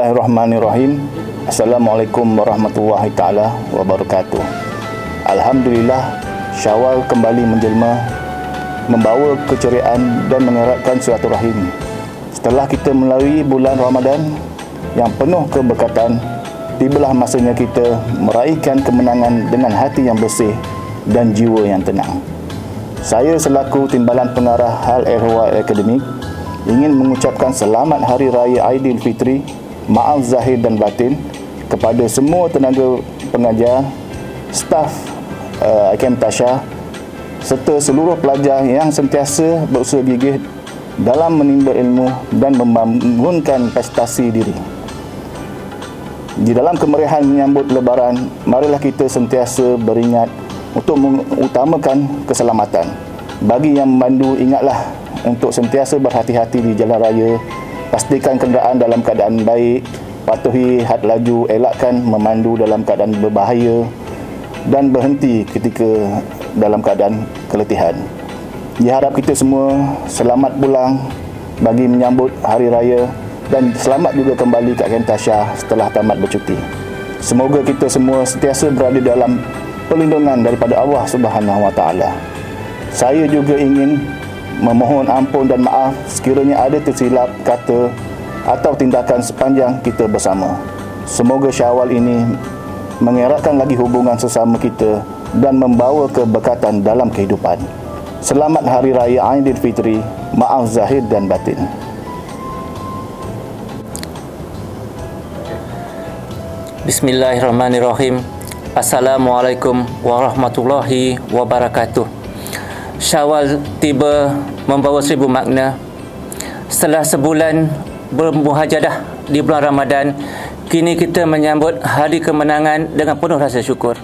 Bismillahirrahmanirrahim. Assalamualaikum warahmatullahi ta'ala wabarakatuh. Alhamdulillah, Syawal kembali menjelma, membawa keceriaan dan mengeratkan silaturahim. Setelah kita melalui bulan Ramadan yang penuh keberkatan, tibalah masanya kita meraihkan kemenangan dengan hati yang bersih dan jiwa yang tenang. Saya selaku Timbalan Pengarah Hal Ehwal Akademik ingin mengucapkan selamat Hari Raya Aidilfitri, maaf zahir dan batin kepada semua tenaga pengajar, staf IKM Tasha serta seluruh pelajar yang sentiasa berusaha gigih dalam menimba ilmu dan membangunkan prestasi diri. Di dalam kemeriahan menyambut Lebaran, marilah kita sentiasa beringat untuk mengutamakan keselamatan. Bagi yang memandu, ingatlah untuk sentiasa berhati-hati di jalan raya. Pastikan kenderaan dalam keadaan baik, patuhi had laju, elakkan memandu dalam keadaan berbahaya dan berhenti ketika dalam keadaan keletihan. Diharap kita semua selamat pulang bagi menyambut hari raya dan selamat juga kembali ke IKM Tasha setelah tamat bercuti. Semoga kita semua sentiasa berada dalam perlindungan daripada Allah Subhanahu Wa Taala. Saya juga ingin memohon ampun dan maaf sekiranya ada tersilap kata atau tindakan sepanjang kita bersama. Semoga Syawal ini mengeratkan lagi hubungan sesama kita dan membawa keberkatan dalam kehidupan. Selamat Hari Raya Aidilfitri, maaf zahir dan batin. Bismillahirrahmanirrahim. Assalamualaikum warahmatullahi wabarakatuh. Syawal tiba membawa 1000 makna. Setelah sebulan bermuhajadah di bulan Ramadan, kini kita menyambut hari kemenangan dengan penuh rasa syukur.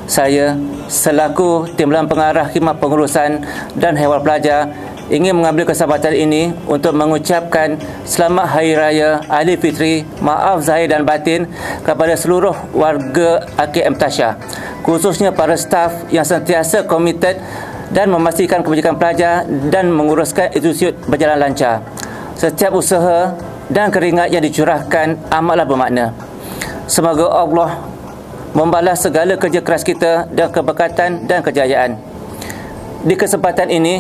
Saya selaku Timbalan Pengarah Khidmat Pengurusan dan Ehwal Pelajar ingin mengambil kesempatan ini untuk mengucapkan selamat Hari Raya Aidilfitri, maaf zahir dan batin kepada seluruh warga IKM Tasha, khususnya para staf yang sentiasa komited dan memastikan kebajikan pelajar dan menguruskan institusi berjalan lancar. Setiap usaha dan keringat yang dicurahkan amatlah bermakna. Semoga Allah membalas segala kerja keras kita dengan keberkatan dan kejayaan. Di kesempatan ini,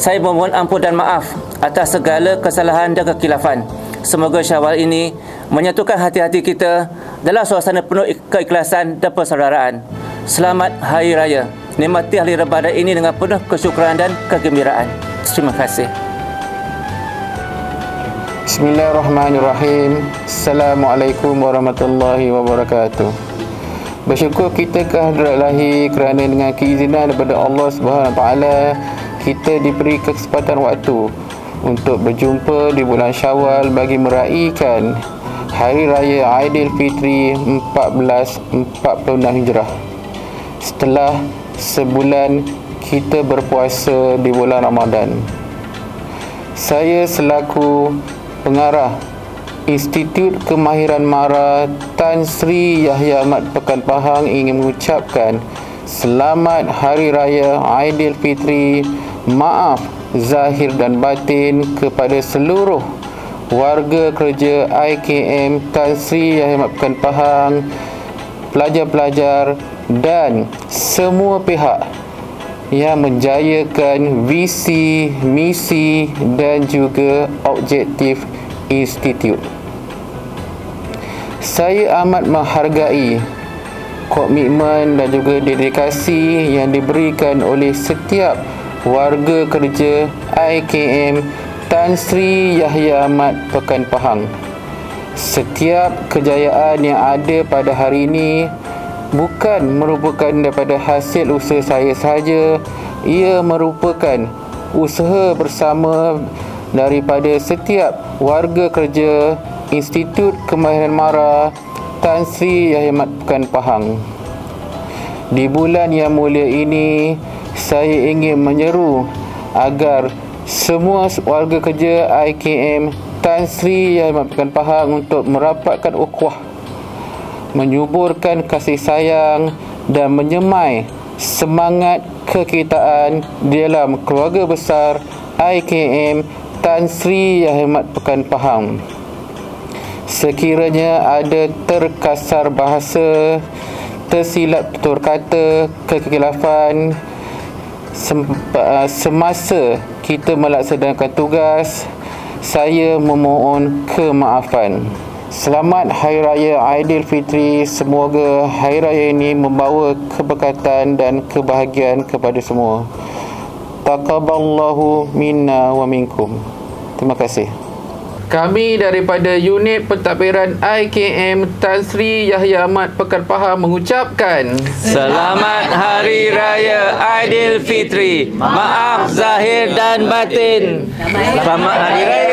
saya memohon ampun dan maaf atas segala kesalahan dan kekhilafan. Semoga Syawal ini menyatukan hati-hati kita dalam suasana penuh keikhlasan dan persaudaraan. Selamat Hari Raya. Nikmati hari Ramadan ini dengan penuh kesyukuran dan kegembiraan. Terima kasih. Bismillahirrahmanirrahim. Assalamualaikum warahmatullahi wabarakatuh. Bersyukur kita ke hadirat ilahi kerana dengan keizinan daripada Allah Subhanahu Wa Taala kita diberi kesempatan waktu untuk berjumpa di bulan Syawal bagi meraihkan Hari Raya Aidilfitri 1446 Hijrah. Setelah sebulan kita berpuasa di bulan Ramadan, saya selaku pengarah Institut Kemahiran Mara Tan Sri Yahya Ahmad Pekan Pahang ingin mengucapkan selamat Hari Raya Aidilfitri, maaf zahir dan batin kepada seluruh warga kerja IKM Tan Sri Yahya Ahmad Pekan Pahang, pelajar-pelajar dan semua pihak yang menjayakan visi, misi dan juga objektif institut. Saya amat menghargai komitmen dan juga dedikasi yang diberikan oleh setiap warga kerja IKM Tan Sri Yahya Ahmad Pekan Pahang. Setiap kejayaan yang ada pada hari ini bukan merupakan daripada hasil usaha saya sahaja, ia merupakan usaha bersama daripada setiap warga kerja Institut Kemahiran Mara Tan Sri Yahya Ahmad Pekan Pahang. Di bulan yang mulia ini, saya ingin menyeru agar semua warga kerja IKM Tan Sri Yahya Ahmad Pekan Pahang untuk merapatkan ukhuwah, menyuburkan kasih sayang dan menyemai semangat kekitaan dalam keluarga besar IKM Tan Sri Yahya Ahmad Pekan Pahang. Sekiranya ada terkasar bahasa, tersilap tutur kata, kekhilafan semasa kita melaksanakan tugas, saya memohon kemaafan. Selamat Hari Raya Aidilfitri. Semoga Hari Raya ini membawa keberkatan dan kebahagiaan kepada semua. Taqabbalallahu minna wa minkum. Terima kasih. Kami daripada unit pentadbiran IKM Tan Sri Yahya Ahmad Pekan Pahang mengucapkan Selamat Hari Raya Aidilfitri. Maaf zahir dan batin. Selamat Hari Raya.